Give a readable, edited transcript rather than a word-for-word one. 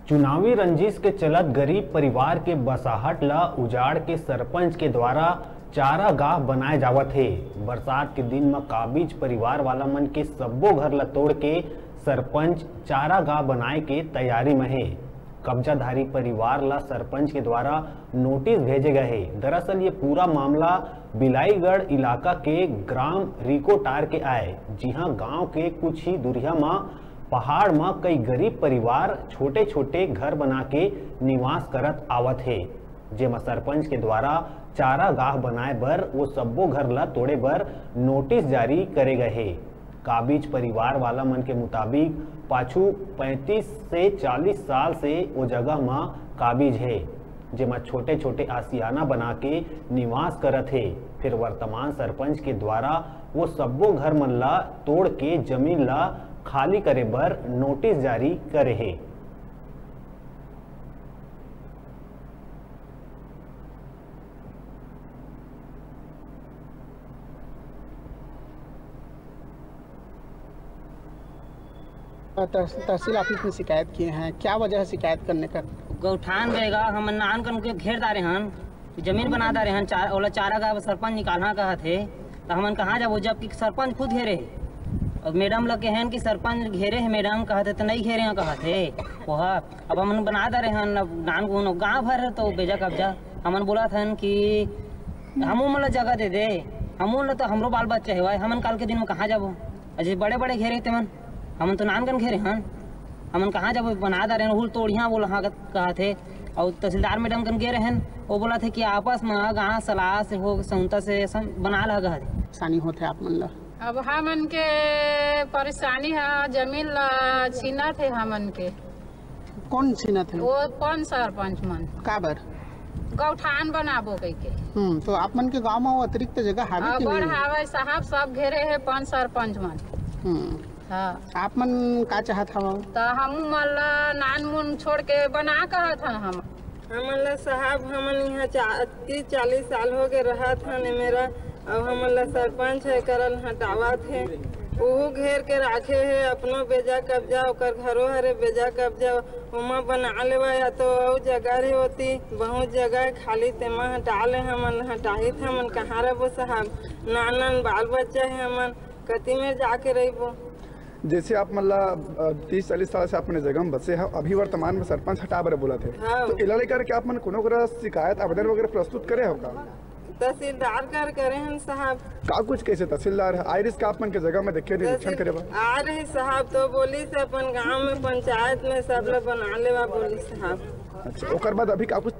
चुनावी रंजिश के चलत गरीब परिवार के बसाहट ला उजाड़ के सरपंच के द्वारा चारागाह बनाए जावत है। बरसात के दिन में काबिज परिवार वाला मन के सब्बो घर ला तोड़ के सरपंच चारागाह बनाए के तैयारी में है। कब्जाधारी परिवार ला सरपंच के द्वारा नोटिस भेजे गए है। दरअसल ये पूरा मामला बिलाईगढ़ इलाका के ग्राम रिकोटार के आए। जी हाँ, गांव के कुछ ही दूरिया में पहाड़ में कई गरीब परिवार छोटे छोटे घर बना के निवास करत आवत है, जेमा सरपंच के द्वारा चारागाह बनाए बर वो सब्बो घर ला तोड़े बर नोटिस जारी करे गए है। काबिज परिवार वाला मन के मुताबिक पाछू 35 से 40 साल से वो जगह में काबिज है, जेमा छोटे छोटे आसियाना बना के निवास करत है। फिर वर्तमान सरपंच के द्वारा वो सब्बो घर मन ला तोड़ के जमीन ला खाली करे बर नोटिस जारी करे है। तहसील ऑफिस में शिकायत किए हैं, क्या वजह है शिकायत करने का? गौठान रहेगा हम नान कर के घेर दारे हन, जमीन बना दारे हन, चारा का सरपंच निकालना कहा थे तो हमन कहाँ जाबो जबकि सरपंच खुद घेरे और मैडम लगे हैं कि सरपंच घेरे है, मैडम कहते तो नहीं घेरे हैं कहते वह अब हमन बना दे रहे हैं। अब नान को गाँव भर है तो बेजा कब्जा हमन बोला था कि हमू मतलब जगह दे दे, हमू तो हमरो बाल बच्चे है, हमन काल के दिन में कहाँ जाबो? अजय बड़े बड़े घेरे थे मन, हमन तो नानगन घेरे हन, हमन कहाँ जाबो? बना दे रहे हैं तोड़िया बोला हाँ कहा थे। और तहसीलदार मैडम कन गे रहे वो बोला थे कि आपस में गाँव सलाह से हो संता से बना लगा आसानी होते आप मन ला। अब हमन के परेशानी है, जमीन ला छीना थे हमन के। कौन छीना थे? वो कौन सरपंच मन काबर गौठान बनाबो कह के। तो आप मन के गांव में अतिरिक्त जगह हावे बड़ हावे साहब, सब घेरे है पान सरपंच मन। हाँ, आप मन का चाहत हवा? तो हम मल्ला नान मुन छोड़ के बना कहत हन हमन ला साहब, हमन यहाँ 30-40 साल हो गए रहा था ने मेरा। अब हमन ला सरपंच है करल हटावा थे, वो घेर के राखे है अपनो बेजा कब्जा, ओकर घरो हरे बेजा कब्जा उमा बना लेवा या तो जगह रे होती बहुत जगह खाली तेमा हटा ले। हमन हटाही थे, हमन कहाँ रहो साहब? नान बाल बच्चा है, हमन कति में जाके रहो। जैसे आप मतलब 30-40 साल से अपने जगह में बसे हैं, अभी वर्तमान में सरपंच हटा बरे बोला थे। हाँ। तो इला लेकर के आप मन कोनो शिकायत आवेदन वगैरह प्रस्तुत करे होगा? तहसीलदार कर करे हैं साहब। का कुछ कैसे तहसीलदार है आयरिस का आप मन के जगह में देखे निरीक्षण करे आ रहे साहब, तो बोली से अपन गांव में पंचायत में सब लोग बना लेवा बोली साहब। अच्छा, ओकर बाद अभी का कुछ